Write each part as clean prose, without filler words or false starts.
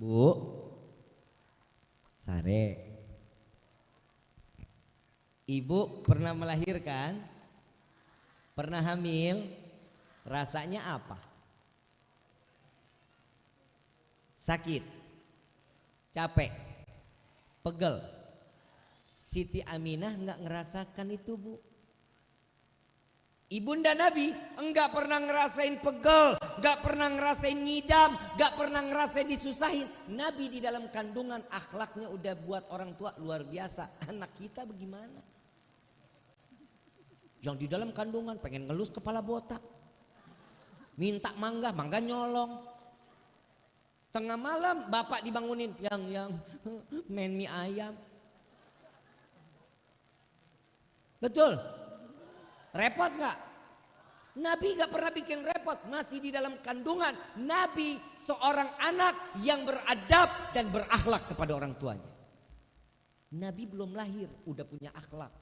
Bu, Sare, ibu pernah melahirkan, pernah hamil, rasanya apa? Sakit, capek, pegel. Siti Aminah nggak ngerasakan itu, Bu. Ibunda Nabi enggak pernah ngerasain pegel, enggak pernah ngerasain ngidam, enggak pernah ngerasain disusahin. Nabi di dalam kandungan akhlaknya udah buat orang tua luar biasa. Anak kita bagaimana? Yang di dalam kandungan pengen ngelus kepala botak, minta mangga, mangga nyolong. Tengah malam bapak dibangunin, yang main mie ayam. Betul? Repot gak? Nabi gak pernah bikin repot. Masih di dalam kandungan. Nabi seorang anak yang beradab dan berakhlak kepada orang tuanya. Nabi belum lahir udah punya akhlak.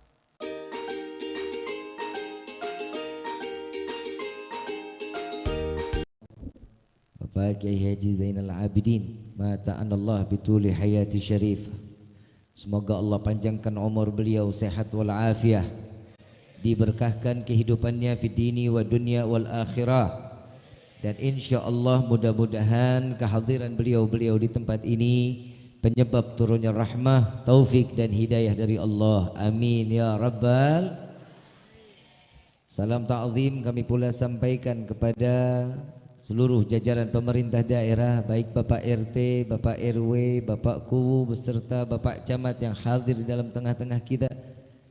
Bapak Kiai Haji Zainal Abidin mata'an Allah bituli hayati syarifah. Semoga Allah panjangkan umur beliau, sehat walafiah, diberkahkan kehidupannya fi dini wa dunya wal akhirah, dan insya Allah mudah-mudahan kehadiran beliau di tempat ini penyebab turunnya rahmah, taufik dan hidayah dari Allah. Amin ya rabbal. Salam ta'zim kami pula sampaikan kepada seluruh jajaran pemerintah daerah, baik Bapak RT, Bapak RW, Bapak Kuwu beserta Bapak Camat yang hadir di dalam tengah-tengah kita.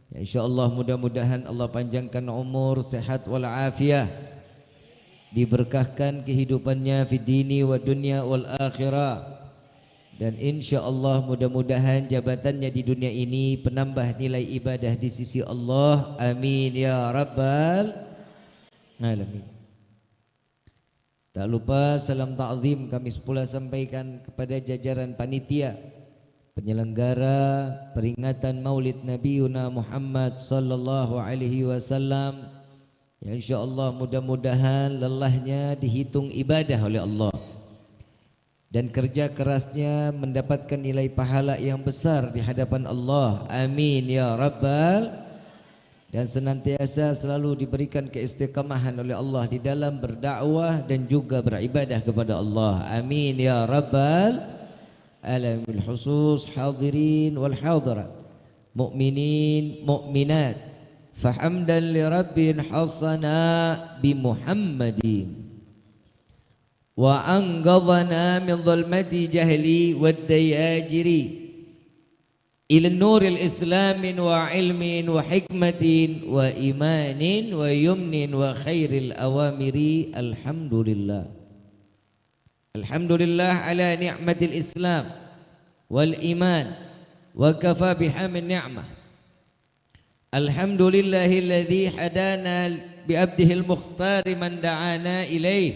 Ya, insyaallah mudah-mudahan Allah panjangkan umur, sehat walafiah, diberkahkan kehidupannya fi dini wa dunya wal akhirah, dan insyaallah mudah-mudahan jabatannya di dunia ini penambah nilai ibadah di sisi Allah. Amin ya rabbal alamin. Tak lupa salam ta'zim kami pula sampaikan kepada jajaran panitia penyelenggara peringatan Maulid Nabi Muhammad sallallahu alaihi wasallam. Ya insyaallah mudah-mudahan lelahnya dihitung ibadah oleh Allah dan kerja kerasnya mendapatkan nilai pahala yang besar di hadapan Allah. Amin ya rabbal. Dan senantiasa selalu diberikan keistiqamahan oleh Allah di dalam berdakwah dan juga beribadah kepada Allah. Amin ya rabbal alamin. Khusus hadirin wal hadirat, mu'minin mu'minat, fahamdan li rabbin hasana bi Muhammadin wa anqadhana min dhulmati jahli wad dayajiri ila nuril islamin wa ilmin wa hikmatin wa imanin wa yumnin wa khairil awamiri. Alhamdulillah. Alhamdulillah ala ni'matil islam wal iman wa kafa bihamin ni'mah. Alhamdulillahilladzi hadana bi abdihil mukhtari man da'ana ilaih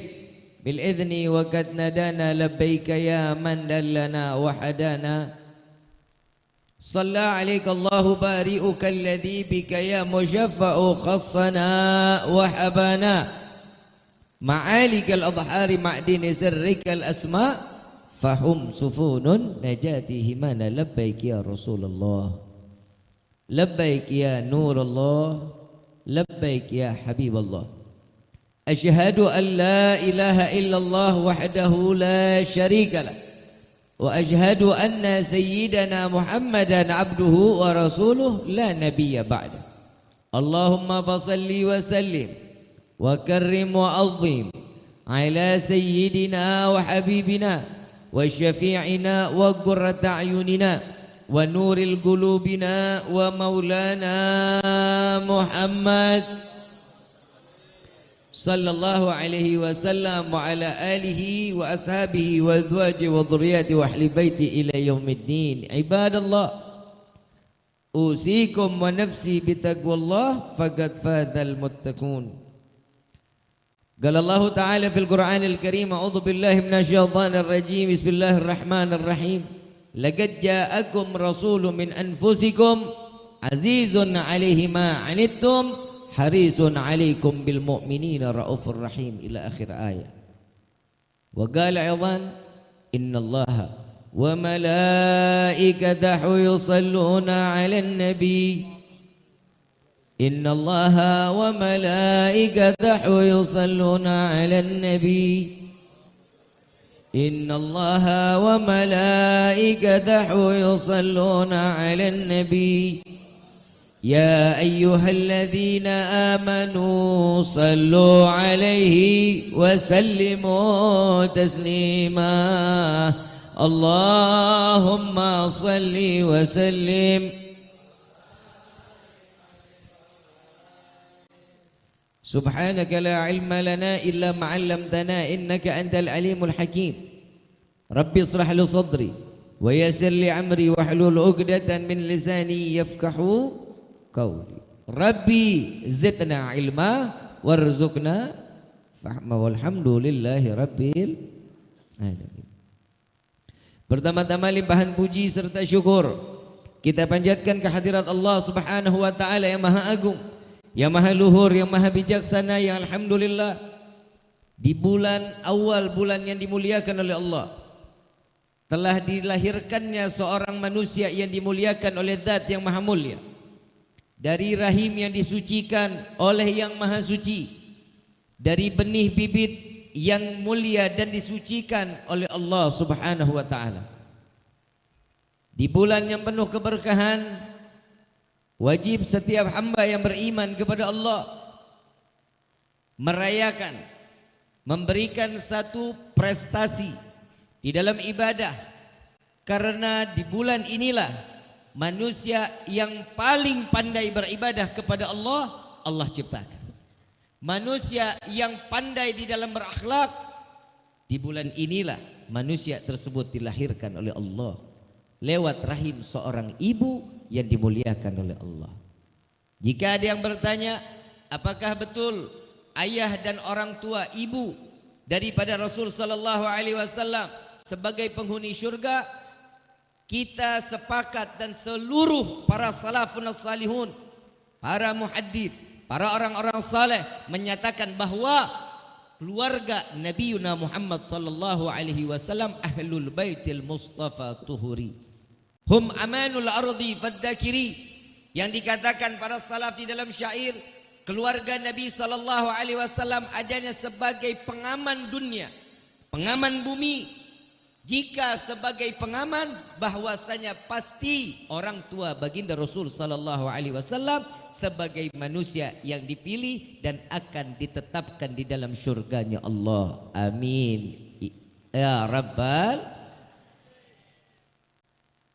bil idzni wa qad nadana labbaika ya man dallana wa hadana. صلى عليك الله بارئك الذي بك يا مشفع خصنا وحبانا معالك الأضحار معدن سرك الأسماء فهم سفون نجاتي همانا. لبيك يا رسول الله، لبيك يا نور الله، لبيك يا حبيب الله. أشهد أن لا إله إلا الله وحده لا شريك له، وأشهد أن سيدنا محمدا عبده ورسوله لا نبي بعده. اللهم فصل وسلم وكرم وعظم على سيدنا وحبيبنا وشفيعنا وقرة أعيننا ونور قلوبنا ومولانا محمد صلى الله عليه وسلم وعلى آله وأصحابه وأزواجه وذرياته وأهل بيته إلى يوم الدين. عباد الله، أوصيكم ونفسي بتقوى الله فقد فاز المتقون. قال الله تعالى في القرآن الكريم: أعوذ بالله من الشيطان الرجيم، بسم الله الرحمن الرحيم. لقد جاءكم رسول من أنفسكم عزيز عليه ما عنتم harisun alaikum bil mu'minina raufur rahim ila akhir ayat. Wa qala aidan innallaha وملائكته يصلون على النبي إن الله وملائكته يصلون على النبي إن الله وملائكته يصلون على النبي يا أيها الذين آمنوا صلوا عليه وسلموا تسليما اللهم صل وسلم سبحانك لا علم لنا إلا ما علمتنا إنك أنت العليم الحكيم ربي اشرح لي صدري ويسر لي أمري واحلل عقدة من لساني يفقهوا قولي ربي زدنا علما وارزقنا فهما والحمد لله rabbil alamin. Pertama-tama limpahan puji serta syukur kita panjatkan kehadirat Allah Subhanahu wa taala yang Maha Agung, yang Maha Luhur, yang Maha Bijaksana, yang alhamdulillah di bulan awal, bulan yang dimuliakan oleh Allah, telah dilahirkannya seorang manusia yang dimuliakan oleh Zat yang Maha Mulia dari rahim yang disucikan oleh yang Maha Suci, dari benih bibit yang mulia dan disucikan oleh Allah Subhanahu wa taala. Di bulan yang penuh keberkahan, wajib setiap hamba yang beriman kepada Allah merayakan, memberikan satu prestasi di dalam ibadah, karena di bulan inilah manusia yang paling pandai beribadah kepada Allah, Allah ciptakan. Manusia yang pandai di dalam berakhlak, di bulan inilah manusia tersebut dilahirkan oleh Allah lewat rahim seorang ibu yang dimuliakan oleh Allah. Jika ada yang bertanya, apakah betul ayah dan orang tua ibu daripada Rasul sallallahu alaihi wasallam sebagai penghuni syurga? Kita sepakat dan seluruh para salafun salihun, para muhaddits, para orang-orang saleh menyatakan bahwa keluarga Nabi Muhammad sallallahu alaihi wasallam ahlul baitil mustafa tuhuri hum amanul ardi fadzakiri, yang dikatakan para salaf di dalam syair, keluarga Nabi sallallahu alaihi wasallam adanya sebagai pengaman dunia, pengaman bumi. Jika sebagai pengaman, bahwasanya pasti orang tua baginda Rasul sallallahu alaihi wasallam sebagai manusia yang dipilih dan akan ditetapkan di dalam syurganya Allah. Amin ya rabbal.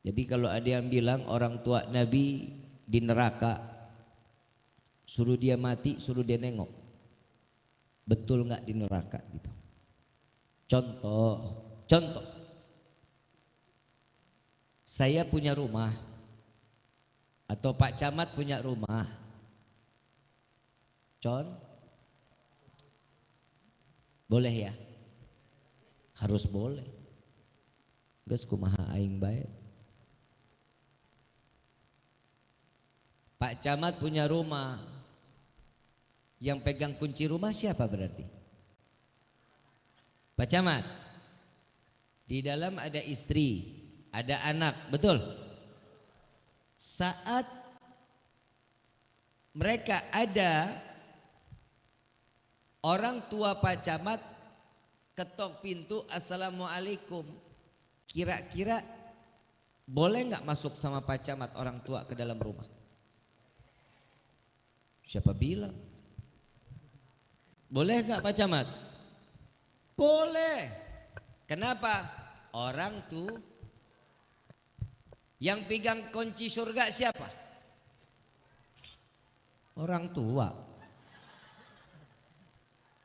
Jadi kalau ada yang bilang orang tua Nabi di neraka, suruh dia mati, suruh dia nengok, betul nggak di neraka gitu? Contoh, saya punya rumah atau Pak Camat punya rumah, boleh ya? Harus boleh. Geus kumaha aing bae. Pak Camat punya rumah, yang pegang kunci rumah siapa berarti? Pak Camat. Di dalam ada istri, ada anak, betul? Saat mereka ada, orang tua Pak Camat ketok pintu, assalamualaikum, kira-kira boleh nggak masuk sama Pak Camat orang tua ke dalam rumah? Siapa bilang? Boleh nggak Pak Camat? Boleh. Kenapa? Orang tuh yang pegang kunci surga siapa? Orang tua.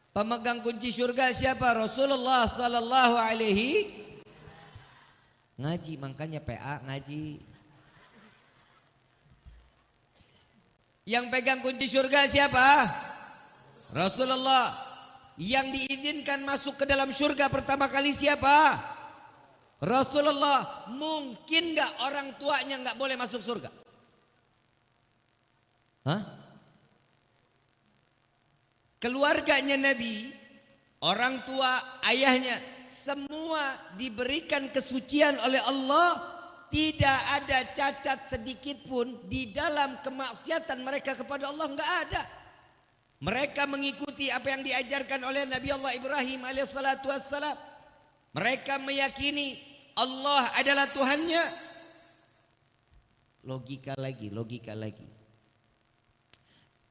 Pemegang kunci surga siapa? Rasulullah sallallahu alaihi. Ngaji, makanya PA ngaji. Yang pegang kunci surga siapa? Rasulullah. Yang diizinkan masuk ke dalam surga pertama kali siapa? Rasulullah. Mungkin gak orang tuanya gak boleh masuk surga? Hah? Keluarganya Nabi, orang tua, ayahnya, semua diberikan kesucian oleh Allah, tidak ada cacat sedikit pun di dalam kemaksiatan mereka kepada Allah, enggak ada. Mereka mengikuti apa yang diajarkan oleh Nabi Allah Ibrahim alaihissalatu wassalam. Mereka meyakini Allah adalah Tuhannya. Logika lagi.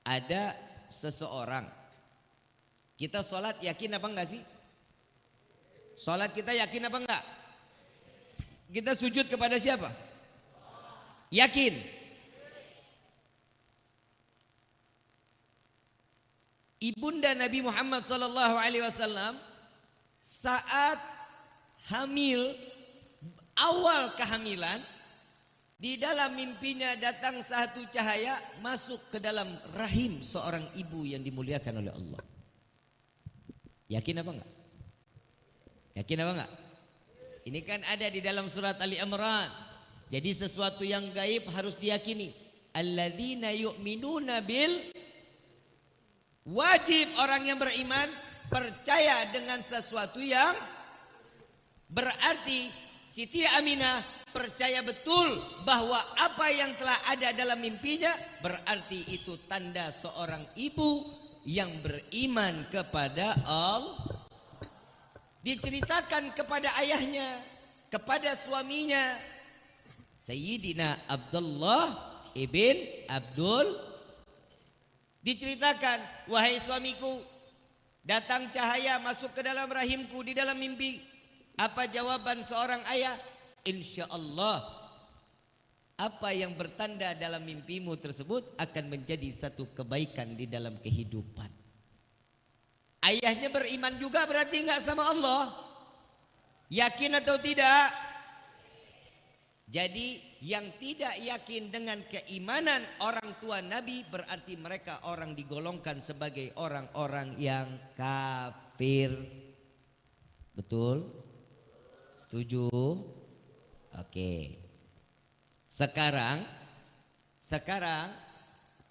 Ada seseorang, kita sholat yakin apa enggak sih? Sholat kita yakin apa enggak? Kita sujud kepada siapa? Yakin. Ibunda Nabi Muhammad sallallahu alaihi wasallam saat hamil, awal kehamilan, di dalam mimpinya datang satu cahaya masuk ke dalam rahim seorang ibu yang dimuliakan oleh Allah. Yakin apa enggak? Yakin apa enggak? Ini kan ada di dalam surat Ali Imran. Jadi sesuatu yang gaib harus diyakini. Alladzina yu'minuna bil, wajib orang yang beriman percaya dengan sesuatu yang berarti Siti Aminah percaya betul bahwa apa yang telah ada dalam mimpinya berarti itu tanda seorang ibu yang beriman kepada Allah. Diceritakan kepada ayahnya, kepada suaminya, Sayyidina Abdullah ibn Abdul. Diceritakan, wahai suamiku, datang cahaya masuk ke dalam rahimku di dalam mimpi. Apa jawaban seorang ayah? Insya Allah apa yang bertanda dalam mimpimu tersebut akan menjadi satu kebaikan di dalam kehidupan. Ayahnya beriman juga berarti enggak sama Allah. Yakin atau tidak? Jadi yang tidak yakin dengan keimanan orang tua Nabi berarti mereka orang digolongkan sebagai orang-orang yang kafir. Betul? Setuju? Oke. Sekarang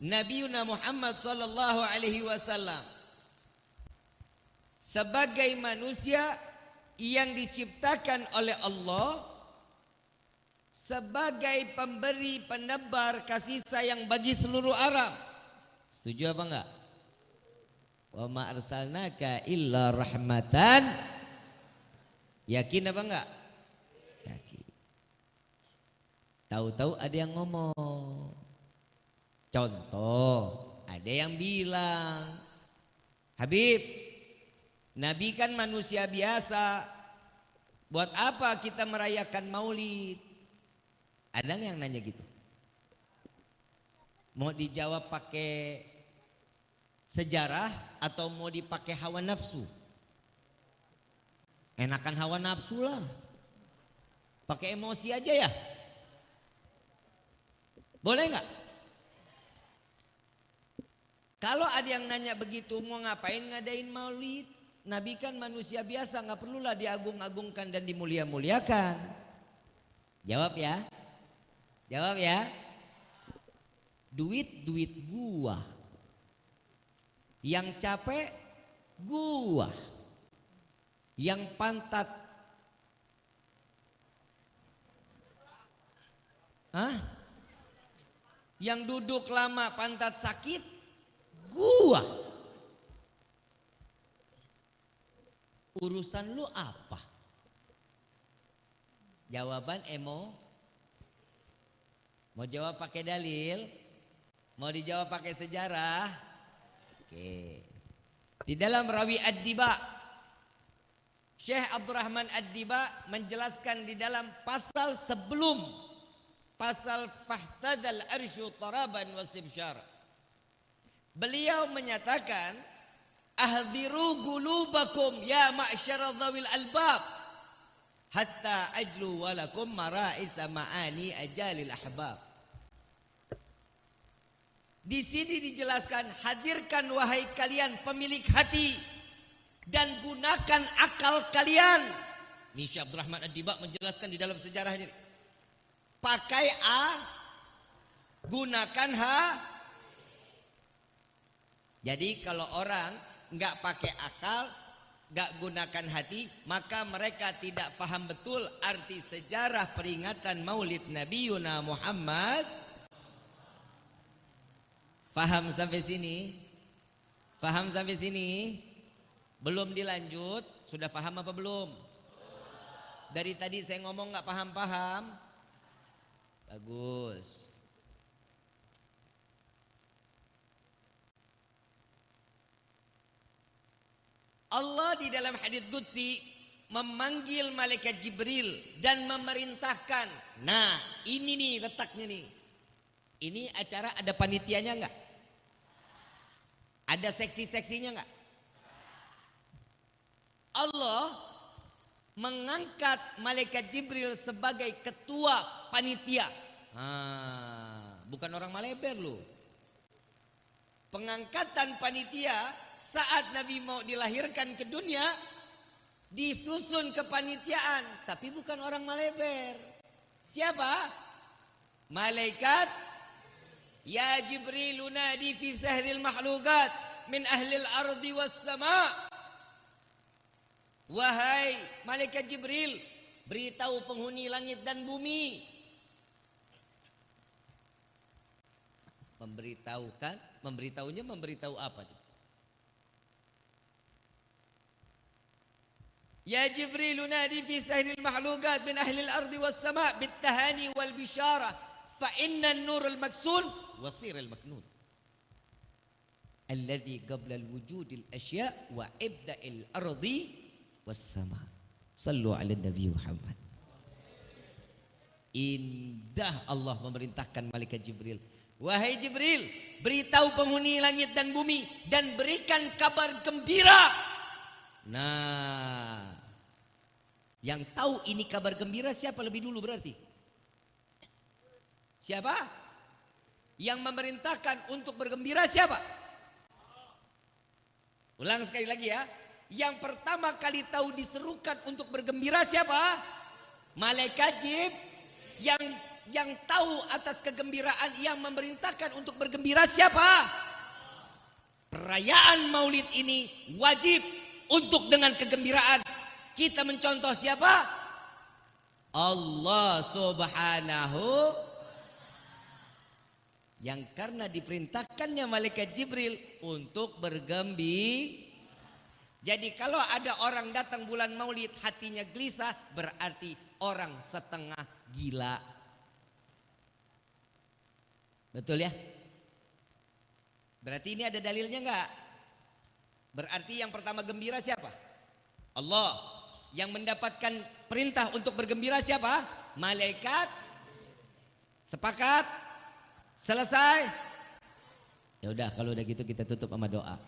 Nabi Muhammad sallallahu alaihi wasallam sebagai manusia yang diciptakan oleh Allah, sebagai pemberi penebar kasih sayang bagi seluruh alam. Setuju apa enggak? Wa ma arsalnaka illa rahmatan. Yakin apa enggak? Yakin. Tahu-tahu ada yang ngomong. Contoh, ada yang bilang, Habib, Nabi kan manusia biasa, buat apa kita merayakan maulid? Ada yang nanya gitu? Mau dijawab pakai sejarah atau mau dipakai hawa nafsu? Enakan hawa nafsu lah. Pakai emosi aja ya? Boleh nggak? Kalau ada yang nanya begitu, mau ngapain ngadain maulid? Nabi kan manusia biasa, nggak perlulah diagung-agungkan dan dimulia-muliakan. Jawab ya. Jawab ya. Duit gua. Yang capek gua. Yang pantat. Hah? Yang duduk lama pantat sakit gua. Urusan lu apa? Jawaban mau jawab pakai dalil, mau dijawab pakai sejarah. Oke. Di dalam Rawi Ad-Diba, Syekh Abdurrahman Ad-Diba menjelaskan di dalam pasal sebelum pasal fahtadal arsyu taraban wastibsyar. Beliau menyatakan, ahdiru gulubakum ya ma'syara dhawil albab hatta ajlu walakum mara'isa ma'ani ajalil ahbab. Di sini dijelaskan, hadirkan wahai kalian pemilik hati dan gunakan akal kalian. Ini Syekh Abdurrahman Ad-Diba menjelaskan di dalam sejarahnya. Pakai A, gunakan H. Jadi kalau orang nggak pakai akal, gak gunakan hati, maka mereka tidak paham betul arti sejarah peringatan Maulid Nabi Yuna Muhammad. Faham sampai sini? Faham sampai sini? Belum dilanjut, sudah paham apa belum? Dari tadi saya ngomong gak paham-paham? Bagus. Allah di dalam hadits qudsi memanggil malaikat Jibril dan memerintahkan. Nah, ini nih letaknya nih. Ini acara ada panitianya enggak? Ada seksi-seksinya enggak? Allah mengangkat malaikat Jibril sebagai ketua panitia. Bukan orang Maleber loh. Pengangkatan panitia saat Nabi mau dilahirkan ke dunia disusun kepanitiaan, tapi bukan orang Maleber. Siapa? Malaikat ya Jibril nadi fi sahril mahlukat min ahlil ardi was sama. Wahai malaikat Jibril, beritahu penghuni langit dan bumi. Memberitahukan, memberitahunya memberitahu apa? Ya Jibril nadi fi sahril mahlukat min ahlil ardi was sama bit tahani wal bishara fa inna an-nur al-maksun wasir al-maknun alladhi qabla al-wujud al-ashya wa ibda al-ardi was-sama. Sallu ala Nabi Muhammad. Indah Allah memerintahkan malaikat Jibril. Wahai Jibril, beritahu penghuni langit dan bumi dan berikan kabar gembira. Nah, yang tahu ini kabar gembira siapa lebih dulu berarti? Siapa? Yang memerintahkan untuk bergembira siapa? Ulang sekali lagi ya. Yang pertama kali tahu diserukan untuk bergembira siapa? Malaikat Jibril. Yang tahu atas kegembiraan yang memerintahkan untuk bergembira siapa? Perayaan Maulid ini wajib untuk dengan kegembiraan kita mencontoh siapa? Allah Subhanahu, yang karena diperintahkannya malaikat Jibril untuk bergembira. Jadi kalau ada orang datang bulan Maulid hatinya gelisah, berarti orang setengah gila. Betul ya? Berarti ini ada dalilnya enggak? Berarti yang pertama gembira siapa? Allah. Yang mendapatkan perintah untuk bergembira siapa? Malaikat. Sepakat? Selesai? Ya udah, kalau udah gitu kita tutup sama doa.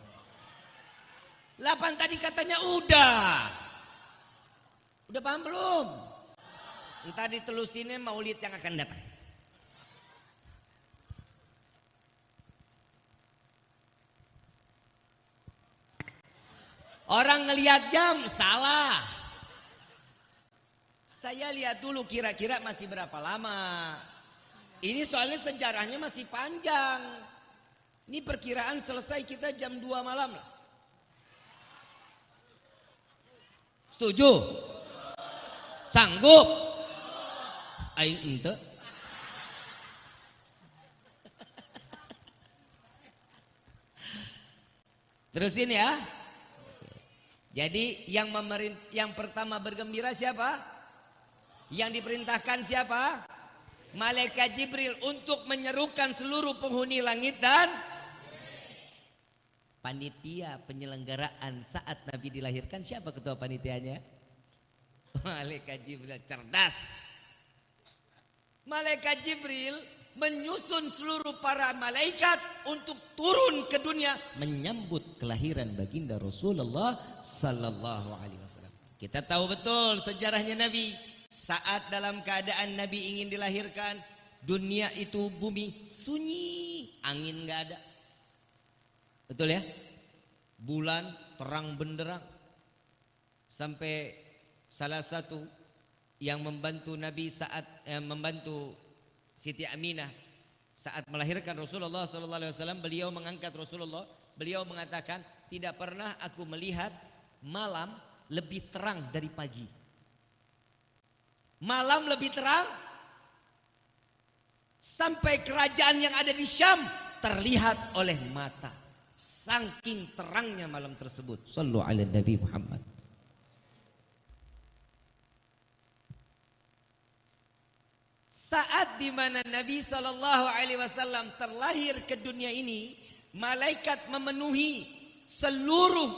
8 tadi katanya udah. Udah paham belum? Entar ditelusinnya Maulid yang akan datang. Orang ngelihat jam salah. Saya lihat dulu kira-kira masih berapa lama. Ini soalnya sejarahnya masih panjang. Ini perkiraan selesai kita jam 2 malam lah. Setuju? Sanggup? Aing ente. Terusin ya. Jadi yang pertama bergembira siapa? Yang diperintahkan siapa? Malaikat Jibril untuk menyerukan seluruh penghuni langit dan panitia penyelenggaraan saat Nabi dilahirkan. Siapa ketua panitianya? Malaikat Jibril. Cerdas. Malaikat Jibril menyusun seluruh para malaikat untuk turun ke dunia menyambut kelahiran baginda Rasulullah sallallahu alaihi wasallam. Kita tahu betul sejarahnya Nabi. Saat dalam keadaan Nabi ingin dilahirkan, dunia itu bumi sunyi, angin enggak ada. Betul ya? Bulan terang benderang. Sampai salah satu yang membantu Nabi saat membantu Siti Aminah saat melahirkan Rasulullah sallallahu alaihi wasallam, beliau mengangkat Rasulullah. Beliau mengatakan, tidak pernah aku melihat malam lebih terang dari pagi. Malam lebih terang sampai kerajaan yang ada di Syam terlihat oleh mata. Saking terangnya malam tersebut. Sallu ala Nabi Muhammad. Saat di mana Nabi SAW terlahir ke dunia ini, malaikat memenuhi seluruh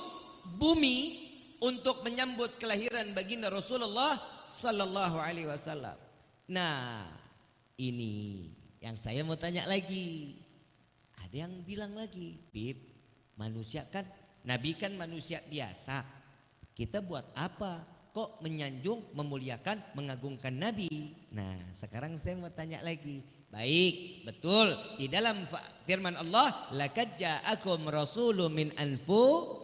bumi untuk menyambut kelahiran baginda Rasulullah SAW. Nah, ini yang saya mau tanya lagi. Ada yang bilang lagi, Bib, manusia kan, Nabi kan manusia biasa. Kita buat apa? Kok menyanjung, memuliakan, mengagungkan Nabi? Nah, sekarang saya mau tanya lagi. Baik, betul. Di dalam firman Allah, laqad ja'akum rasulun min anfu,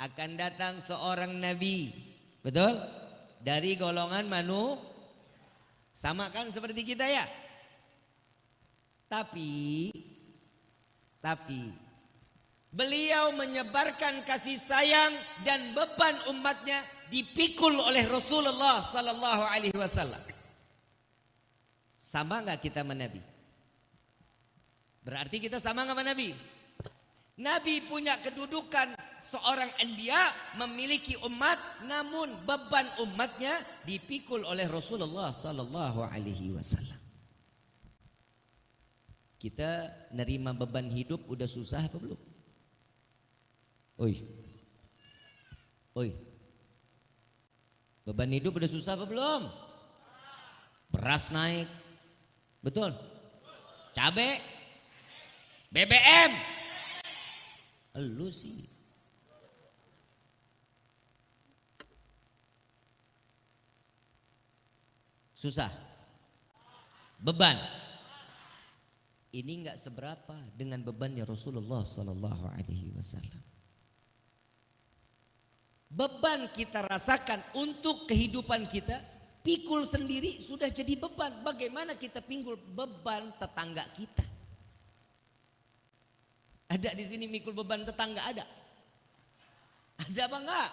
akan datang seorang nabi. Betul? Dari golongan sama kan seperti kita ya? Tapi beliau menyebarkan kasih sayang dan beban umatnya dipikul oleh Rasulullah sallallahu alaihi wasallam. Sama enggak kita sama Nabi? Berarti kita sama enggak sama Nabi? Nabi punya kedudukan seorang anbiya, memiliki umat, namun beban umatnya dipikul oleh Rasulullah sallallahu alaihi wasallam. Kita nerima beban hidup udah susah apa belum? Oi. Beban hidup udah susah apa belum? Beras naik. Betul? Cabe, BBM. Elu sih. Susah. Beban. Ini enggak seberapa dengan bebannya Rasulullah sallallahu alaihi wasallam. Beban kita rasakan untuk kehidupan kita, pikul sendiri sudah jadi beban. Bagaimana kita pikul beban tetangga kita? Ada di sini mikul beban tetangga ada? Ada apa enggak?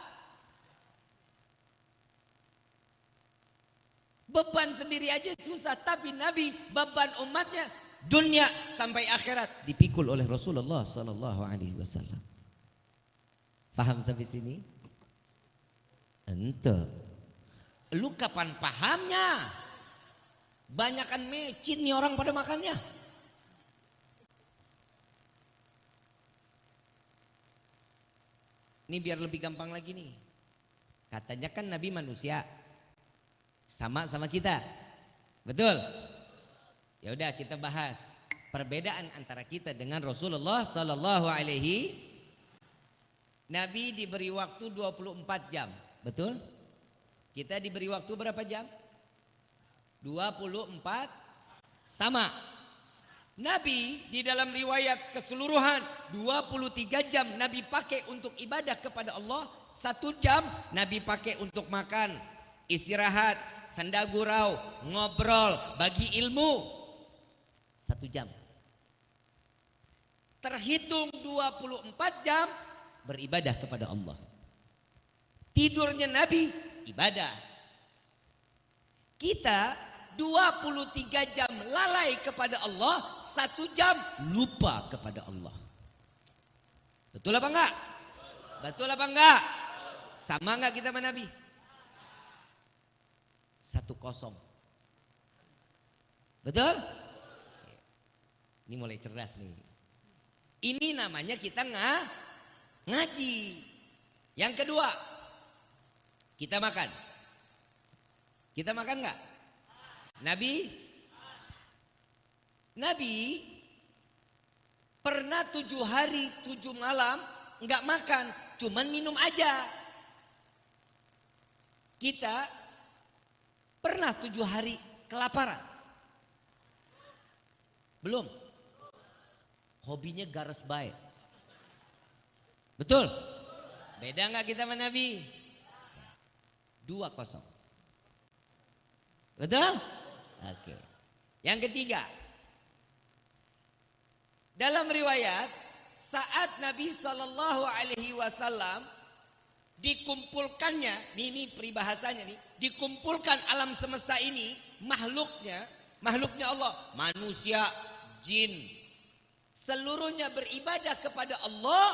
Beban sendiri aja susah, tapi Nabi beban umatnya dunia sampai akhirat dipikul oleh Rasulullah sallallahu alaihi wasallam. Paham sampai sini? Ente. Lu kapan pahamnya? Banyakan mecin nih orang pada makannya. Ini biar lebih gampang lagi nih. Katanya kan Nabi manusia. Sama kita. Betul? Ya udah kita bahas perbedaan antara kita dengan Rasulullah sallallahu alaihi. Nabi diberi waktu 24 jam. Betul? Kita diberi waktu berapa jam? 24 sama. Nabi di dalam riwayat keseluruhan 23 jam Nabi pakai untuk ibadah kepada Allah. 1 jam Nabi pakai untuk makan, istirahat, senda gurau, ngobrol, bagi ilmu. 1 jam. Terhitung 24 jam beribadah kepada Allah. Tidurnya Nabi ibadah. Kita 23 jam lalai kepada Allah, 1 jam lupa kepada Allah. Betul apa enggak? Betul apa enggak? Sama enggak kita sama Nabi? 1-0. Betul? Ini mulai cerdas nih. Ini namanya kita ngaji. Yang kedua, kita makan. Kita makan enggak? Nabi pernah 7 hari 7 malam enggak makan, cuman minum aja. Kita pernah 7 hari kelaparan? Belum. Hobinya garas baik. Betul? Beda enggak kita sama Nabi? 2-0. Betul? Oke. Yang ketiga, dalam riwayat saat Nabi Shallallahu Alaihi Wasallam dikumpulkannya, ini peribahasanya nih, dikumpulkan alam semesta ini, makhluknya Allah, manusia, jin, seluruhnya beribadah kepada Allah,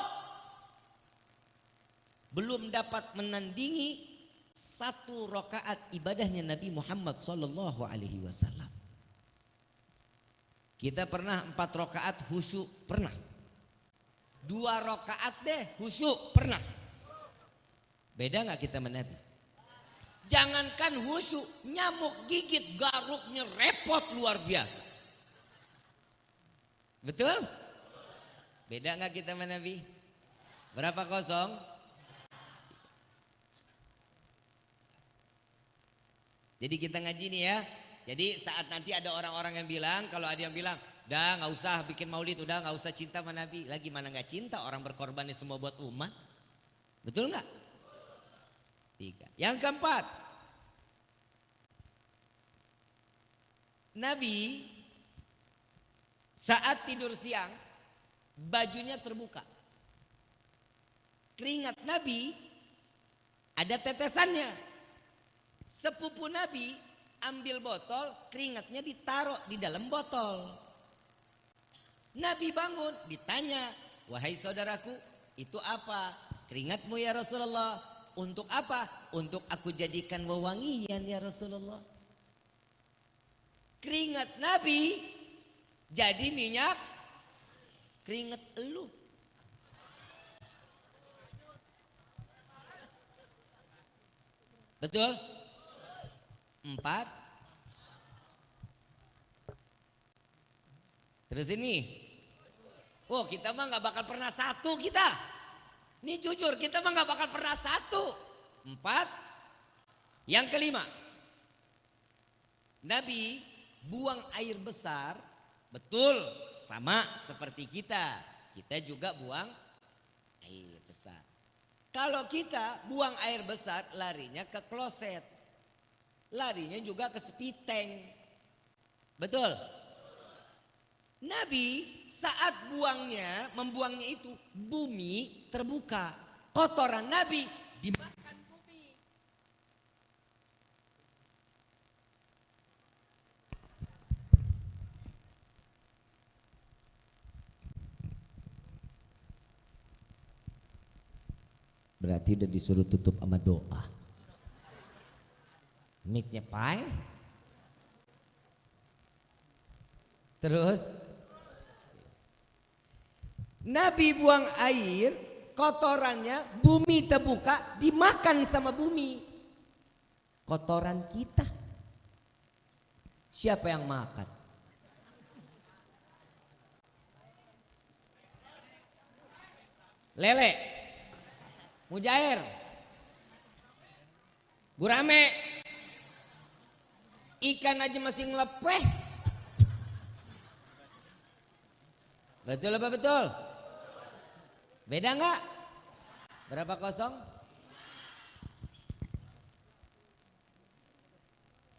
belum dapat menandingi satu rakaat ibadahnya Nabi Muhammad sallallahu alaihi wasallam. Kita pernah 4 rakaat khusyuk, pernah. 2 rakaat deh khusyuk, pernah. Beda nggak kita sama Nabi? Jangankan khusyuk, nyamuk gigit garuknya repot luar biasa. Betul? Beda nggak kita sama Nabi? Berapa kosong? Jadi kita ngaji nih ya. Jadi saat nanti ada orang-orang yang bilang, kalau ada yang bilang, udah nggak usah bikin maulid, udah nggak usah cinta sama Nabi. Lagi mana nggak cinta, orang berkorbannya semua buat umat. Betul nggak? 3. Yang keempat, Nabi saat tidur siang bajunya terbuka. Keringat Nabi ada tetesannya. Sepupu Nabi ambil botol, keringatnya ditaruh di dalam botol. Nabi bangun, ditanya, wahai saudaraku, itu apa? Keringatmu ya Rasulullah. Untuk apa? Untuk aku jadikan wewangian ya Rasulullah. Keringat Nabi jadi minyak keringat elu. Betul? 4. Terus ini, oh kita mah nggak bakal pernah satu kita. Ini jujur, kita mah nggak bakal pernah satu. 4. Yang kelima, Nabi buang air besar, betul sama seperti kita. Kita juga buang air besar. Kalau kita buang air besar, larinya ke kloset. Larinya juga ke spiteng. Betul? Nabi saat membuangnya itu bumi terbuka. Kotoran Nabi dimakan bumi. Berarti udah disuruh tutup sama doa. Mic-nya pai. Terus Nabi buang air, kotorannya bumi terbuka, dimakan sama bumi. Kotoran kita siapa yang makan? Lele, mujair, gurame, ikan aja masih ngelepeh. Betul apa betul? Beda nggak? Berapa kosong?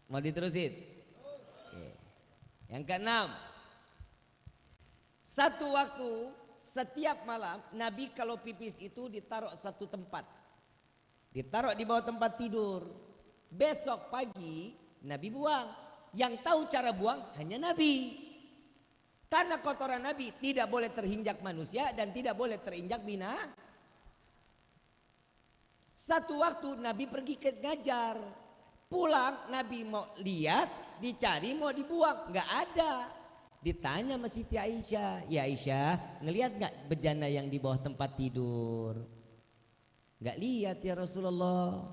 Mau diterusin? Oke. Yang keenam, satu waktu setiap malam Nabi kalau pipis itu ditaruh satu tempat, ditaruh di bawah tempat tidur. Besok pagi Nabi buang. Yang tahu cara buang hanya Nabi. Karena kotoran Nabi tidak boleh terinjak manusia dan tidak boleh terinjak binatang. Satu waktu Nabi pergi ke Ngajar. Pulang Nabi mau lihat, dicari mau dibuang, nggak ada. Ditanya sama Siti Aisyah, ya Aisyah, ngelihat nggak bejana yang di bawah tempat tidur? Nggak lihat ya Rasulullah.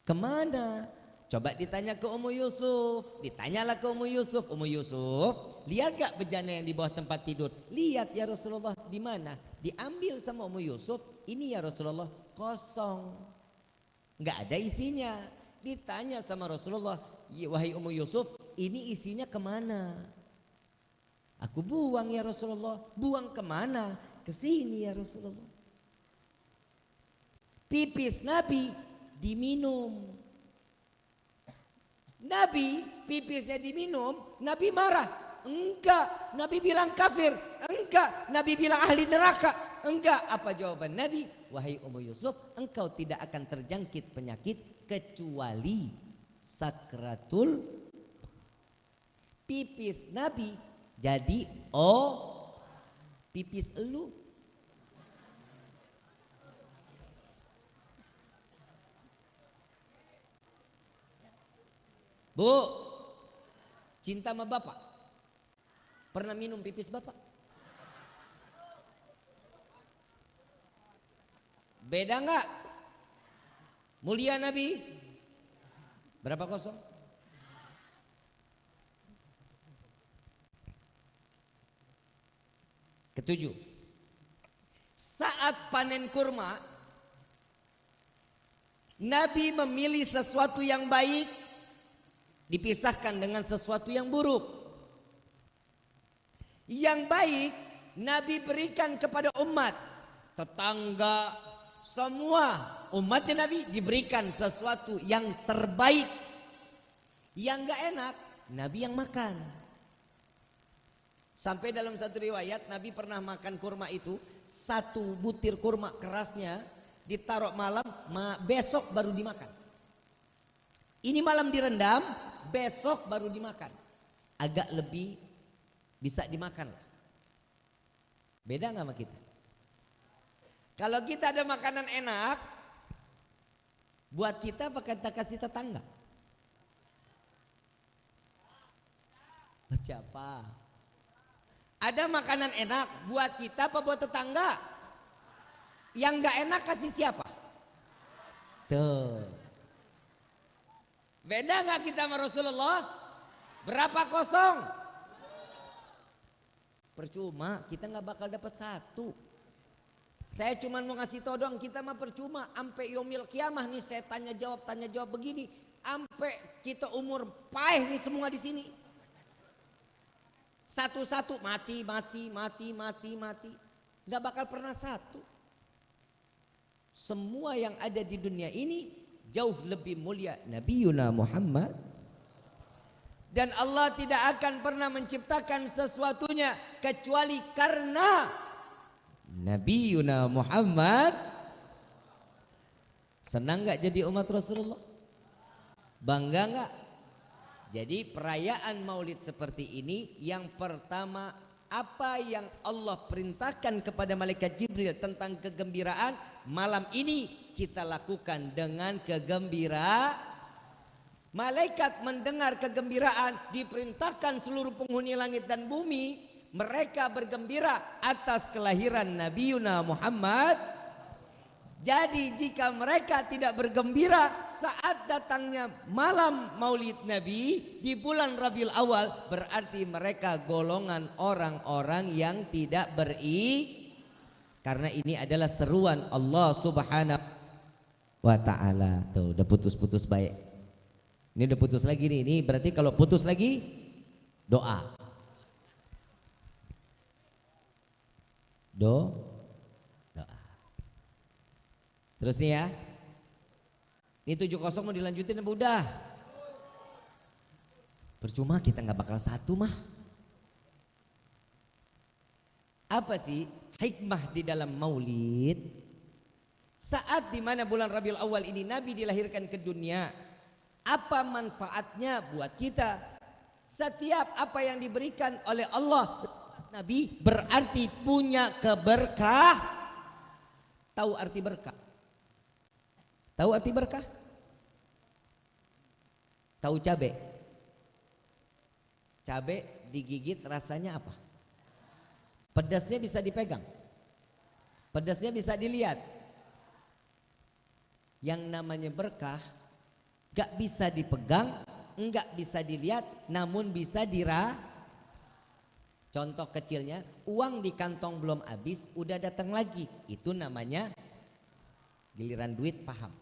Kemana? Coba ditanya ke Ummu Yusuf. Ditanyalah ke Ummu Yusuf. Ummu Yusuf, lihat gak bejana yang di bawah tempat tidur? Lihat ya Rasulullah. Di mana? Diambil sama Ummu Yusuf. Ini ya Rasulullah, kosong, nggak ada isinya. Ditanya sama Rasulullah, wahai Ummu Yusuf, ini isinya kemana? Aku buang ya Rasulullah. Buang kemana? Ke sini ya Rasulullah. Pipis Nabi diminum. Nabi pipisnya diminum, Nabi marah. Enggak. Nabi bilang kafir. Enggak. Nabi bilang ahli neraka. Enggak. Apa jawaban Nabi? wahai Ummu Yusuf, engkau tidak akan terjangkit penyakit kecuali sakratul. Pipis Nabi jadi pipis elu. Bu, cinta sama bapak, pernah minum pipis bapak? Beda nggak? Mulia Nabi berapa kosong? Ketujuh, saat panen kurma, Nabi memilih sesuatu yang baik dipisahkan dengan sesuatu yang buruk. Yang baik Nabi berikan kepada umat, tetangga, semua umatnya Nabi diberikan sesuatu yang terbaik. Yang gak enak Nabi yang makan. Sampai dalam satu riwayat Nabi pernah makan kurma itu, satu butir kurma kerasnya ditaruh malam, besok baru dimakan. Ini malam direndam, besok baru dimakan. Agak lebih bisa dimakan. Beda gak sama kita? Kalau kita ada makanan enak, buat kita apa kita kasih tetangga? Siapa? Ada makanan enak buat kita apa buat tetangga? Yang gak enak kasih siapa? Tuh. Beda gak kita sama Rasulullah? Berapa kosong? Percuma, kita gak bakal dapat satu. Saya cuma mau ngasih tau doang, kita mah percuma. Sampai yaumil kiamah nih saya tanya jawab begini. Sampai kita umur paeh nih semua di sini. Satu-satu mati. Gak bakal pernah satu. Semua yang ada di dunia ini jauh lebih mulia Nabiyuna Muhammad. Dan Allah tidak akan pernah menciptakan sesuatunya kecuali karena Nabiyuna Muhammad. Senang gak jadi umat Rasulullah? Bangga gak? Jadi perayaan maulid seperti ini, yang pertama, apa yang Allah perintahkan kepada malaikat Jibril tentang kegembiraan, malam ini kita lakukan dengan kegembiraan. Malaikat mendengar kegembiraan, diperintahkan seluruh penghuni langit dan bumi, mereka bergembira atas kelahiran Nabiyuna Muhammad. Jadi jika mereka tidak bergembira saat datangnya malam maulid Nabi di bulan Rabiul Awal, berarti mereka golongan orang-orang yang tidak karena ini adalah seruan Allah Subhanahu wa ta'ala. Tuh udah putus-putus baik. Ini udah putus lagi nih. Ini berarti kalau putus lagi doa. Doa. Terus nih ya. Ini 70 mau dilanjutin apa udah? Percuma, kita nggak bakal satu mah. Apa sih hikmah di dalam maulid? Saat dimana bulan Rabiul Awal ini Nabi dilahirkan ke dunia, apa manfaatnya buat kita? Setiap apa yang diberikan oleh Allah Nabi berarti punya keberkah. Tahu arti berkah? Tahu arti berkah? Tahu cabe? Cabe digigit rasanya apa? Pedasnya bisa dipegang, pedasnya bisa dilihat. Yang namanya berkah gak bisa dipegang, enggak bisa dilihat, namun bisa Contoh kecilnya, uang di kantong belum habis, udah datang lagi. Itu namanya giliran duit, paham?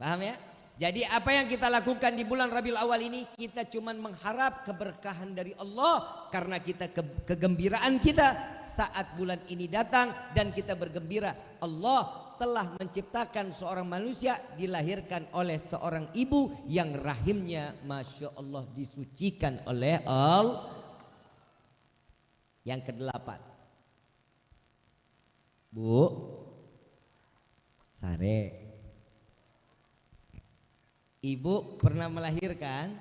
Paham ya? Jadi apa yang kita lakukan di bulan Rabiul Awal ini, kita cuman mengharap keberkahan dari Allah, karena kita kegembiraan kita saat bulan ini datang dan kita bergembira. Allah telah menciptakan seorang manusia dilahirkan oleh seorang ibu yang rahimnya Masya Allah disucikan oleh Allah. Yang kedelapan, Bu, Sare, ibu pernah melahirkan,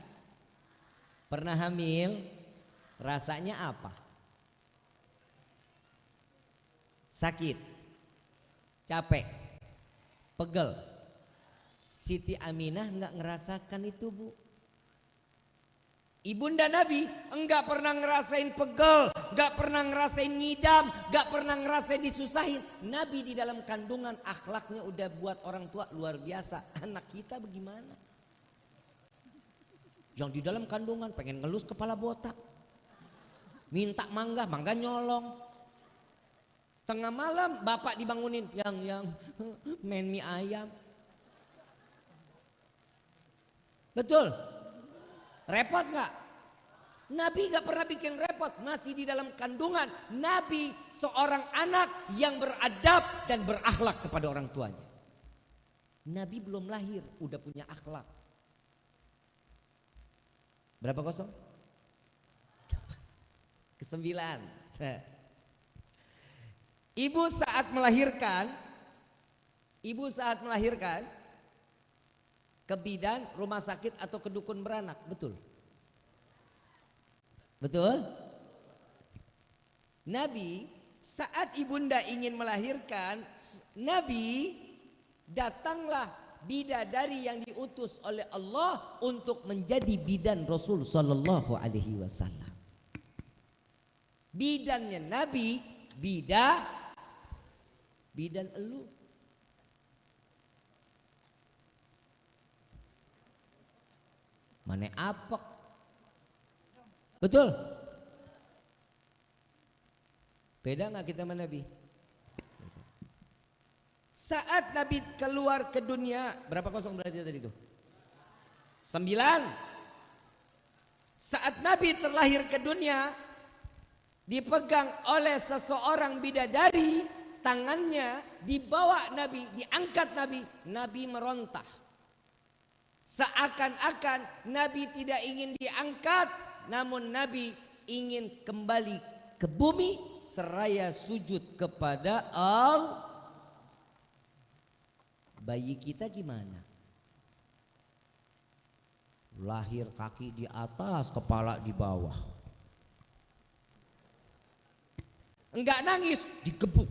pernah hamil, rasanya apa? Sakit, capek, pegel. Siti Aminah enggak ngerasakan itu, Bu. Ibunda Nabi enggak pernah ngerasain pegel, enggak pernah ngerasain ngidam, enggak pernah ngerasain disusahin. Nabi di dalam kandungan akhlaknya udah buat orang tua luar biasa. Anak kita bagaimana? Yang di dalam kandungan pengen ngelus kepala botak, minta mangga, mangga nyolong. Tengah malam bapak dibangunin, yang main mie ayam. Betul? Repot nggak? Nabi nggak pernah bikin repot, masih di dalam kandungan. Nabi seorang anak yang beradab dan berakhlak kepada orang tuanya. Nabi belum lahir udah punya akhlak. Berapa kosong? Kesembilan. Ibu saat melahirkan ke bidan, rumah sakit atau ke dukun beranak, betul? Betul? Nabi saat ibunda ingin melahirkan, Nabi datanglah bidadari yang diutus oleh Allah untuk menjadi bidan Rasul sallallahu alaihi wasallam. Bidannya Nabi, bidan elu. Mana apek? Betul? Beda nggak kita sama Nabi? Saat Nabi keluar ke dunia, berapa kosong berarti tadi itu? 9. Saat Nabi terlahir ke dunia, dipegang oleh seseorang bidadari, tangannya dibawa Nabi, diangkat Nabi, Nabi meronta. Seakan-akan Nabi tidak ingin diangkat, namun Nabi ingin kembali ke bumi seraya sujud kepada Allah. Bayi kita gimana? Lahir kaki di atas, kepala di bawah. Enggak nangis, digebuk.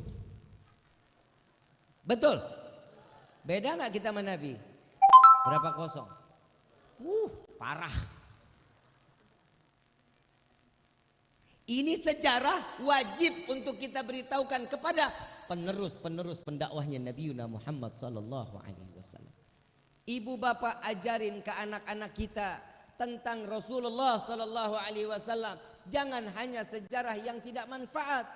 Betul? Beda nggak kita sama Nabi? Berapa kosong? Parah. Ini sejarah wajib untuk kita beritahukan kepada penerus pendakwahnya Nabi Muhammad sallallahu alaihi wasallam. Ibu bapak ajarin ke anak-anak kita tentang Rasulullah sallallahu alaihi wasallam. Jangan hanya sejarah yang tidak manfaat.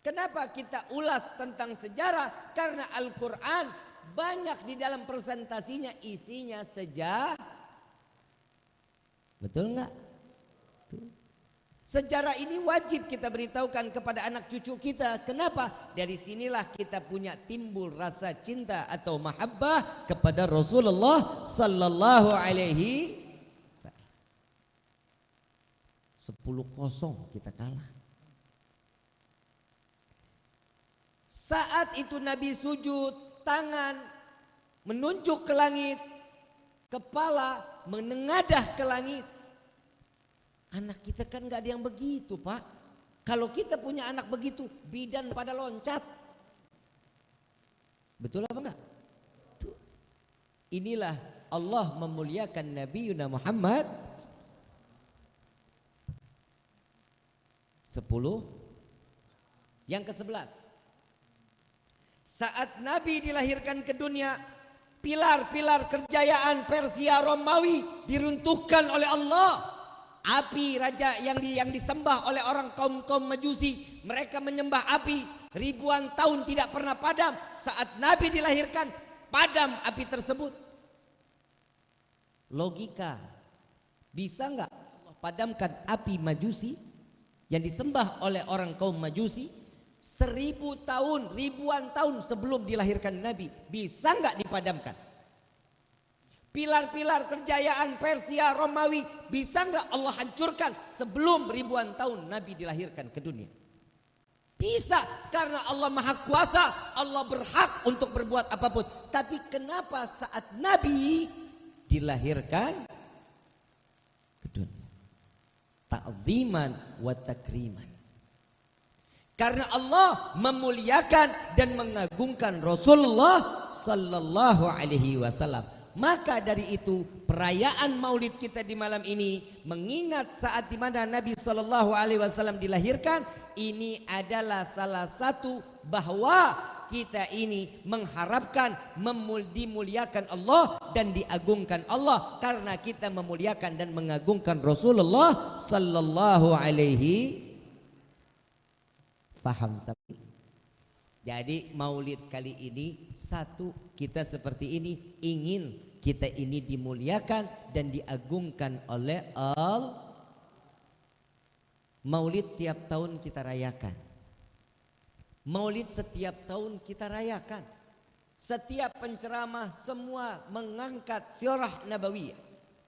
Kenapa kita ulas tentang sejarah? Karena Al-Quran banyak di dalam presentasinya isinya sejarah. Betul nggak? Sejarah ini wajib kita beritahukan kepada anak cucu kita. Kenapa? Dari sinilah kita punya timbul rasa cinta atau mahabbah kepada Rasulullah sallallahu alaihi wasallam. 10-0 kita kalah. Saat itu Nabi sujud, tangan menunjuk ke langit, kepala menengadah ke langit. Anak kita kan gak ada yang begitu, Pak. Kalau kita punya anak begitu, bidan pada loncat. Betul apa enggak? Inilah Allah memuliakan Nabi Muhammad. 10. Yang ke-11. Saat Nabi dilahirkan ke dunia, pilar-pilar kerjayaan Persia Romawi diruntuhkan oleh Allah. Api raja yang disembah oleh orang kaum Majusi, mereka menyembah api ribuan tahun tidak pernah padam. Saat Nabi dilahirkan, padam api tersebut. Logika, bisa nggak Allah padamkan api Majusi yang disembah oleh orang kaum Majusi 1000 tahun, ribuan tahun sebelum dilahirkan Nabi? Bisa nggak dipadamkan? Pilar-pilar kerjayaan Persia Romawi bisa nggak Allah hancurkan sebelum ribuan tahun Nabi dilahirkan ke dunia? Bisa, karena Allah Maha Kuasa, Allah berhak untuk berbuat apapun. Tapi kenapa saat Nabi dilahirkan ke dunia? Ta'ziman wa takriman. Karena Allah memuliakan dan mengagungkan Rasulullah sallallahu alaihi wasallam. Maka dari itu perayaan Maulid kita di malam ini mengingat saat di mana Nabi sallallahu alaihi wasallam dilahirkan, ini adalah salah satu bahwa kita ini mengharapkan dimuliakan Allah dan diagungkan Allah karena kita memuliakan dan mengagungkan Rasulullah sallallahu alaihi. Paham sampai? Jadi Maulid kali ini satu, kita seperti ini ingin kita ini dimuliakan dan diagungkan oleh Allah. Maulid tiap tahun kita rayakan. Maulid setiap tahun kita rayakan. Setiap penceramah semua mengangkat sirah nabawiyah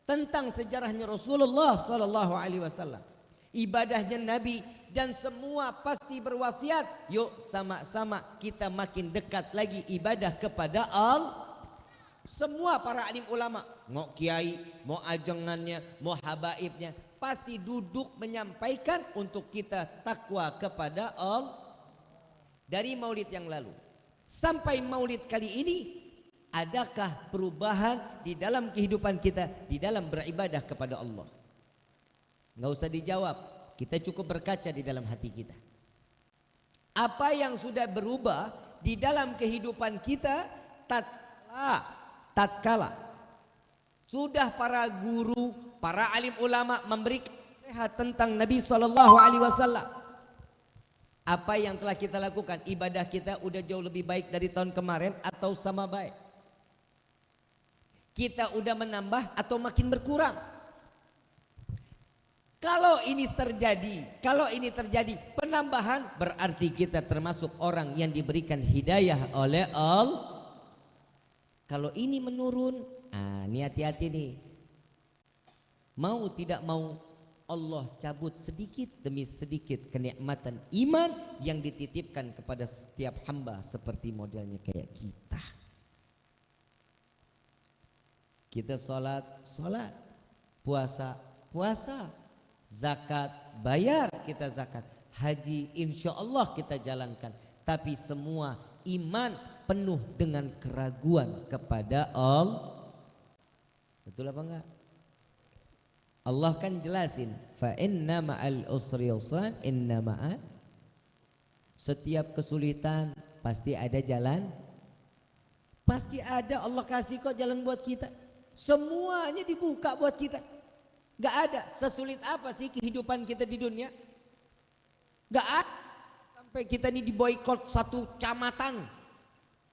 tentang sejarahnya Rasulullah sallallahu alaihi wasallam, ibadahnya Nabi, dan semua pasti berwasiat, yuk sama-sama kita makin dekat lagi ibadah kepada Allah. Semua para alim ulama, mau kiai, mau ajengannya, mau habaibnya, pasti duduk menyampaikan untuk kita takwa kepada Allah. Dari Maulid yang lalu sampai Maulid kali ini, adakah perubahan di dalam kehidupan kita di dalam beribadah kepada Allah? Nggak usah dijawab, kita cukup berkaca di dalam hati kita. Apa yang sudah berubah di dalam kehidupan kita tatkala sudah para guru, para alim ulama memberikan nasihat tentang Nabi sallallahu alaihi wasallam. Apa yang telah kita lakukan? Ibadah kita udah jauh lebih baik dari tahun kemarin atau sama baik? Kita udah menambah atau makin berkurang? Kalau ini terjadi penambahan, berarti kita termasuk orang yang diberikan hidayah oleh Allah. Kalau ini menurun, ini hati-hati nih. Mau tidak mau Allah cabut sedikit demi sedikit kenikmatan iman yang dititipkan kepada setiap hamba seperti modelnya kayak kita. Kita sholat, puasa, zakat, bayar kita zakat, haji insya Allah kita jalankan. Tapi semua iman penuh dengan keraguan kepada Allah. Betul apa enggak? Allah kan jelasin, fa inna ma'al usri yusran, inna ma'al. Setiap kesulitan pasti ada jalan. Pasti ada, Allah kasih kok jalan buat kita. Semuanya dibuka buat kita. Gak ada, sesulit apa sih kehidupan kita di dunia? Gak ada. Sampai kita ini diboikot satu kecamatan.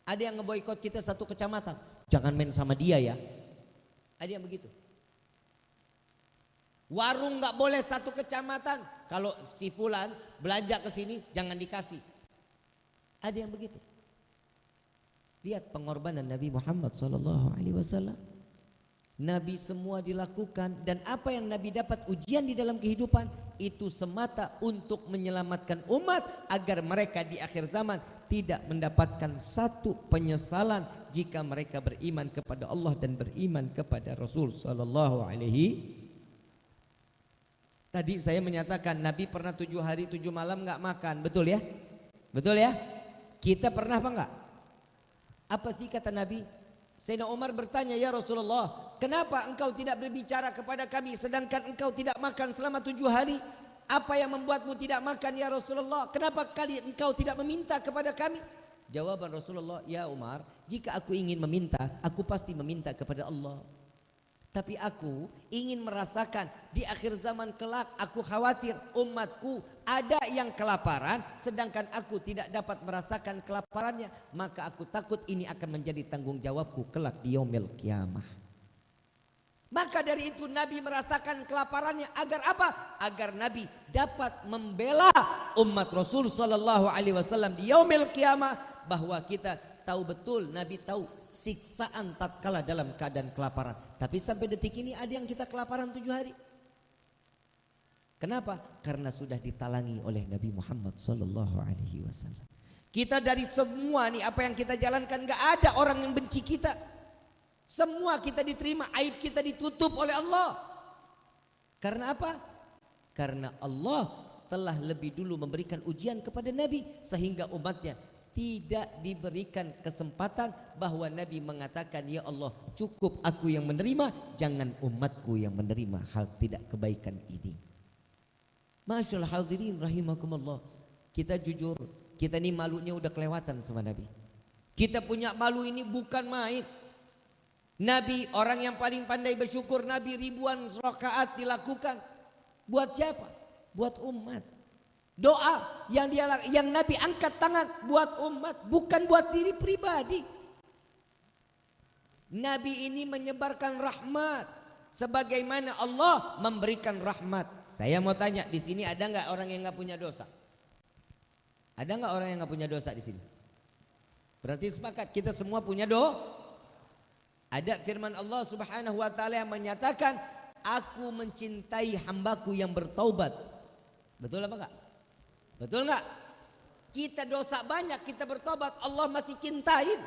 Ada yang ngeboikot kita satu kecamatan. Jangan main sama dia ya. Ada yang begitu. Warung nggak boleh satu kecamatan. Kalau si fulan belanja ke sini jangan dikasih. Ada yang begitu. Lihat pengorbanan Nabi Muhammad SAW. Nabi semua dilakukan, dan apa yang Nabi dapat ujian di dalam kehidupan itu semata untuk menyelamatkan umat agar mereka di akhir zaman tidak mendapatkan satu penyesalan jika mereka beriman kepada Allah dan beriman kepada Rasul sallallahu alaihi. Tadi saya menyatakan Nabi pernah 7 hari 7 malam nggak makan, betul ya? Betul ya? Kita pernah apa enggak? Apa sih kata Nabi? Sayyidina Umar bertanya, ya Rasulullah, kenapa engkau tidak berbicara kepada kami sedangkan engkau tidak makan selama 7 hari? Apa yang membuatmu tidak makan ya Rasulullah? Kenapa kali engkau tidak meminta kepada kami? Jawaban Rasulullah, ya Umar, jika aku ingin meminta, aku pasti meminta kepada Allah. Tapi aku ingin merasakan di akhir zaman kelak, aku khawatir umatku ada yang kelaparan sedangkan aku tidak dapat merasakan kelaparannya, maka aku takut ini akan menjadi tanggung jawabku kelak di yaumil qiyamah. Maka dari itu Nabi merasakan kelaparannya agar apa? Agar Nabi dapat membela umat Rasul sallallahu alaihi wasallam di yaumil qiyamah, bahwa kita tahu betul, Nabi tahu siksaan tatkala dalam keadaan kelaparan. Tapi sampai detik ini ada yang kita kelaparan 7 hari. Kenapa? Karena sudah ditalangi oleh Nabi Muhammad sallallahu alaihi wasallam. Kita dari semua nih apa yang kita jalankan, gak ada orang yang benci kita. Semua kita diterima, aib kita ditutup oleh Allah. Karena apa? Karena Allah telah lebih dulu memberikan ujian kepada Nabi, sehingga umatnya tidak diberikan kesempatan bahwa Nabi mengatakan, ya Allah cukup aku yang menerima, jangan umatku yang menerima hal tidak kebaikan ini. Masyaallah hadirin rahimakumullah. Kita jujur, kita ini malunya udah kelewatan sama Nabi. Kita punya malu ini bukan main. Nabi orang yang paling pandai bersyukur, Nabi ribuan rakaat dilakukan. Buat siapa? Buat umat. Doa yang Nabi angkat tangan buat umat, bukan buat diri pribadi. Nabi ini menyebarkan rahmat sebagaimana Allah memberikan rahmat. Saya mau tanya, di sini ada nggak orang yang nggak punya dosa? Ada nggak orang yang nggak punya dosa di sini? Berarti sepakat kita semua punya dosa. Ada firman Allah Subhanahu wa taala yang menyatakan, aku mencintai hambaku yang bertaubat. Betul apa enggak? Betul enggak? Kita dosa banyak, kita bertobat, Allah masih cintain.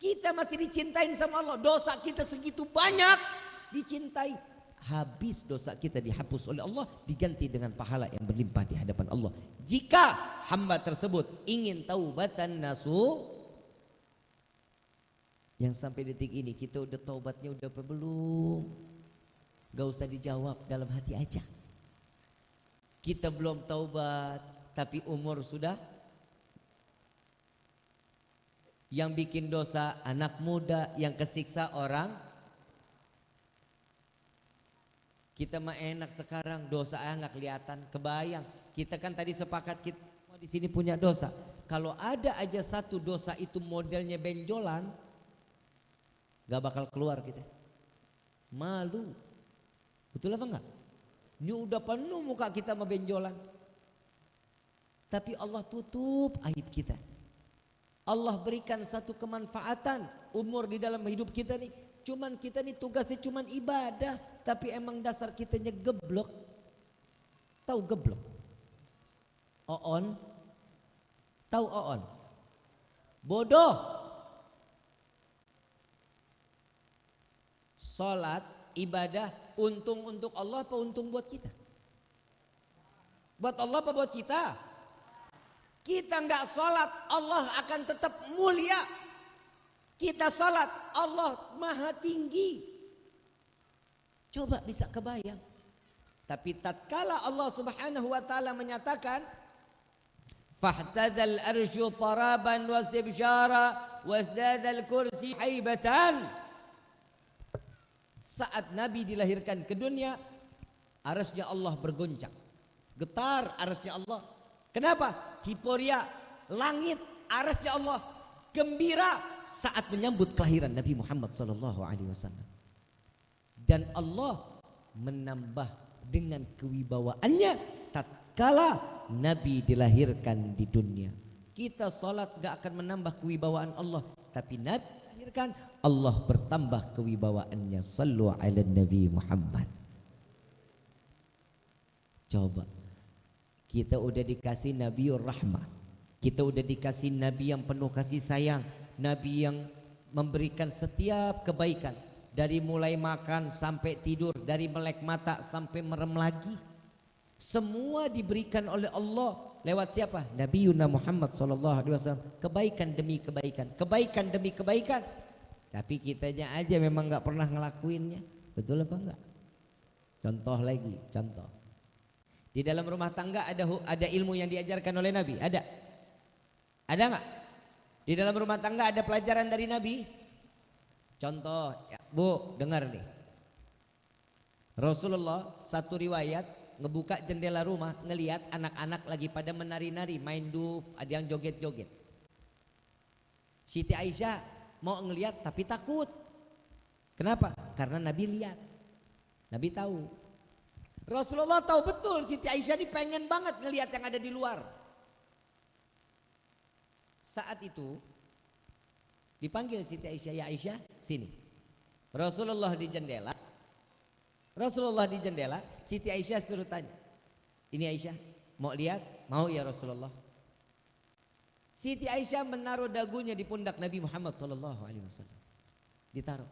Kita masih dicintain sama Allah. Dosa kita segitu banyak, dicintai. Habis dosa kita dihapus oleh Allah, diganti dengan pahala yang berlimpah di hadapan Allah. Jika hamba tersebut ingin taubatan nasuh, yang sampai detik ini kita udah taubatnya udah belum? Gak usah dijawab, dalam hati aja. Kita belum taubat, tapi umur sudah. Yang bikin dosa anak muda, yang kesiksa orang. Kita mah enak sekarang, dosa nggak kelihatan, kebayang. Kita kan tadi sepakat kita semua di sini punya dosa. Kalau ada aja satu dosa itu modelnya benjolan, gak bakal keluar kita. Malu. Betul apa enggak? Ini udah penuh muka kita sama benjolan. Tapi Allah tutup aib kita. Allah berikan satu kemanfaatan umur di dalam hidup kita nih. Cuman kita nih tugasnya cuman ibadah, tapi emang dasar kitanya geblok. Tahu geblok? Oon? Tahu oon? Bodoh. Salat, ibadah, untung untuk Allah apa untung buat kita? Buat Allah apa buat kita? Kita nggak salat, Allah akan tetap mulia. Kita salat, Allah maha tinggi. Coba bisa kebayang. Tapi tatkala Allah Subhanahu wa taala menyatakan, fahtadzal arsyu taraban wastibsyara wasdadzal kursi haibatan. Saat Nabi dilahirkan ke dunia, arasnya Allah bergoncang. Getar arasnya Allah. Kenapa? Hiporia, langit, arasnya Allah gembira saat menyambut kelahiran Nabi Muhammad SAW. Dan Allah menambah dengan kewibawaannya tatkala Nabi dilahirkan di dunia. Kita salat gak akan menambah kewibawaan Allah, tapi Nabi dilahirkan, Allah bertambah kewibawaannya. Sallu ala Nabi Muhammad. Coba, kita udah dikasih Nabiur Rahmah, kita udah dikasih Nabi yang penuh kasih sayang, Nabi yang memberikan setiap kebaikan, dari mulai makan sampai tidur, dari melek mata sampai merem lagi, semua diberikan oleh Allah lewat siapa? Nabi Yuna Muhammad SAW. Kebaikan demi kebaikan, kebaikan demi kebaikan. Tapi kitanya aja memang nggak pernah ngelakuinnya. Betul apa enggak? Contoh lagi, contoh. Di dalam rumah tangga ada ilmu yang diajarkan oleh Nabi? Ada? Ada nggak? Di dalam rumah tangga ada pelajaran dari Nabi? Contoh, ya, Bu, dengar nih. Rasulullah satu riwayat ngebuka jendela rumah, ngelihat anak-anak lagi pada menari-nari, main duf, ada yang joget-joget. Siti Aisyah mau ngelihat tapi takut. Kenapa? Karena Nabi lihat. Nabi tahu. Rasulullah tahu betul Siti Aisyah ini pengen banget ngelihat yang ada di luar. Saat itu dipanggil Siti Aisyah, ya Aisyah sini. Rasulullah di jendela, Rasulullah di jendela, Siti Aisyah suruh tanya. Ini Aisyah, mau lihat? Mau ya Rasulullah. Siti Aisyah menaruh dagunya di pundak Nabi Muhammad SAW. Ditaruh.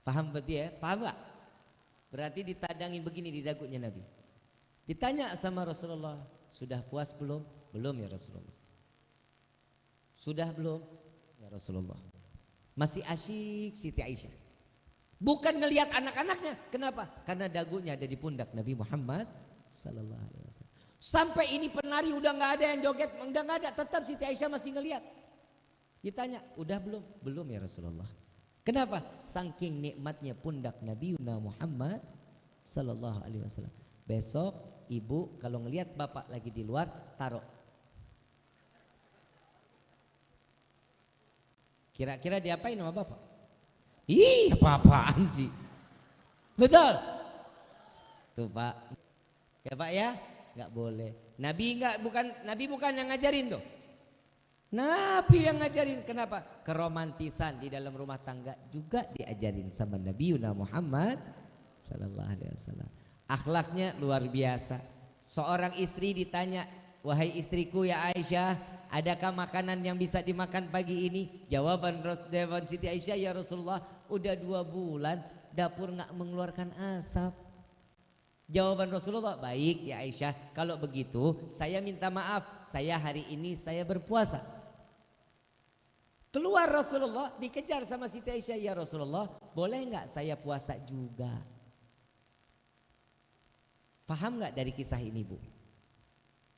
Paham berarti ya? Paham gak? Berarti ditadangin begini di dagunya Nabi. Ditanya sama Rasulullah, sudah puas belum? Belum ya Rasulullah. Sudah belum? Ya Rasulullah. Masih asyik Siti Aisyah. Bukan ngelihat anak-anaknya. Kenapa? Karena dagunya ada di pundak Nabi Muhammad sallallahu alaihi wasallam. Sampai ini penari udah nggak ada yang joget, udah nggak ada, tetap Siti Aisyah masih ngelihat. Ditanya, udah belum? Belum ya Rasulullah. Kenapa? Saking nikmatnya pundak Nabi Muhammad sallallahu alaihi wasallam. Besok ibu kalau ngelihat bapak lagi di luar, taruh. Kira-kira diapain sama bapak? Ih, apa-apaan sih? Betul? Tuh Pak. Ya Pak ya? Nggak boleh. Nabi bukan yang ngajarin tuh. Nabi yang ngajarin. Kenapa? Keromantisan di dalam rumah tangga juga diajarin sama Nabi Muhammad sallallahu alaihi wasallam. Akhlaknya luar biasa. Seorang istri ditanya, wahai istriku ya Aisyah, adakah makanan yang bisa dimakan pagi ini? Jawaban Siti Aisyah, ya Rasulullah, udah 2 bulan dapur nggak mengeluarkan asap. Jawaban Rasulullah, baik ya Aisyah, kalau begitu saya minta maaf, saya hari ini saya berpuasa. Keluar Rasulullah, dikejar sama Siti Aisyah, ya Rasulullah, boleh nggak saya puasa juga? Paham nggak dari kisah ini Bu?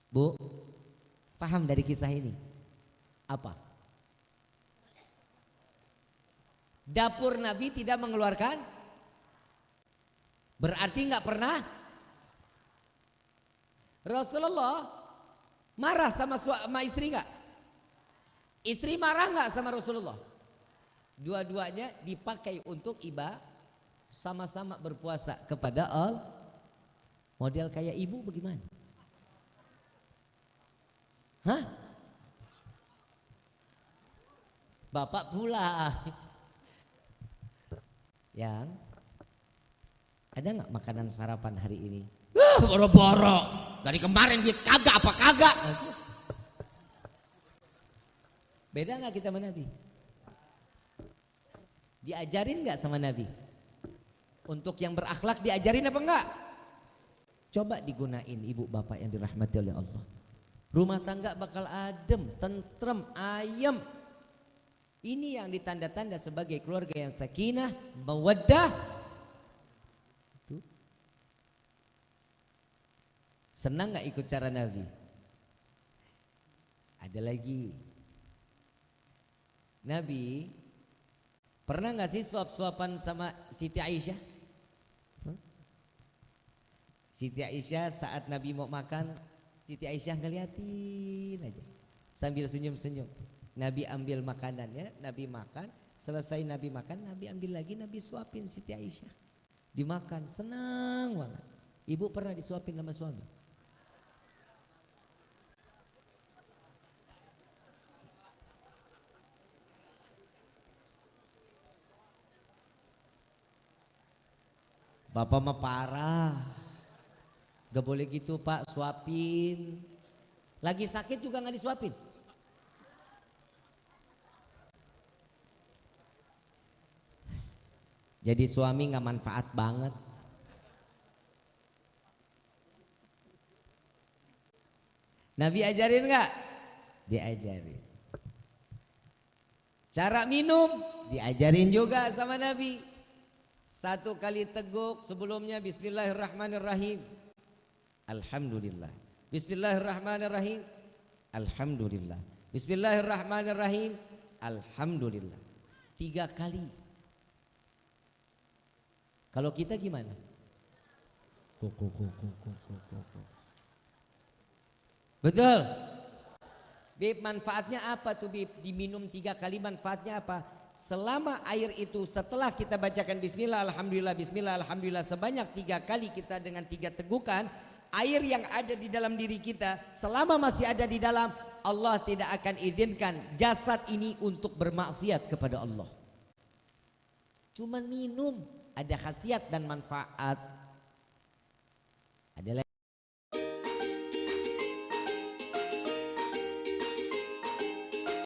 Bu, paham dari kisah ini? Apa? Dapur Nabi tidak mengeluarkan, berarti nggak pernah. Rasulullah marah sama istri nggak? Istri marah nggak sama Rasulullah? Dua-duanya dipakai untuk ibadah, sama-sama berpuasa kepada Allah. Model kayak ibu bagaimana? Hah? Bapak pulang. Yang ada nggak makanan sarapan hari ini? Boro-boro. Dari kemarin dia kagak apa kagak. Beda nggak kita sama Nabi? Diajarin nggak sama Nabi? Untuk yang berakhlak diajarin apa enggak? Coba digunain ibu bapak yang dirahmati oleh Allah. Rumah tangga bakal adem, tentrem, ayem. Ini yang ditanda-tanda sebagai keluarga yang sakinah, mawaddah. Senang gak ikut cara Nabi? Ada lagi. Nabi pernah gak sih suap-suapan sama Siti Aisyah? Siti Aisyah saat Nabi mau makan, Siti Aisyah ngeliatin aja sambil senyum-senyum. Nabi ambil makanannya, Nabi makan. Selesai Nabi makan, Nabi ambil lagi, Nabi suapin Siti Aisyah. Dimakan, senang banget. Ibu pernah disuapin sama suami? Bapak mah parah. Gak boleh gitu Pak, suapin. Lagi sakit juga gak disuapin. Jadi suami gak manfaat banget. Nabi ajarin gak? Diajarin. Cara minum diajarin juga sama Nabi. 1 kali teguk sebelumnya bismillahirrahmanirrahim. Alhamdulillah. Bismillahirrahmanirrahim. Alhamdulillah. Bismillahirrahmanirrahim. Alhamdulillah. 3 kali. Kalau kita gimana? Betul. Bib, manfaatnya apa tuh Bib? Diminum 3 kali manfaatnya apa? Selama air itu setelah kita bacakan bismillah, alhamdulillah, bismillah, alhamdulillah sebanyak 3 kali kita dengan 3 tegukan, air yang ada di dalam diri kita selama masih ada di dalam, Allah tidak akan izinkan jasad ini untuk bermaksiat kepada Allah. Cuman minum ada khasiat dan manfaat. Ada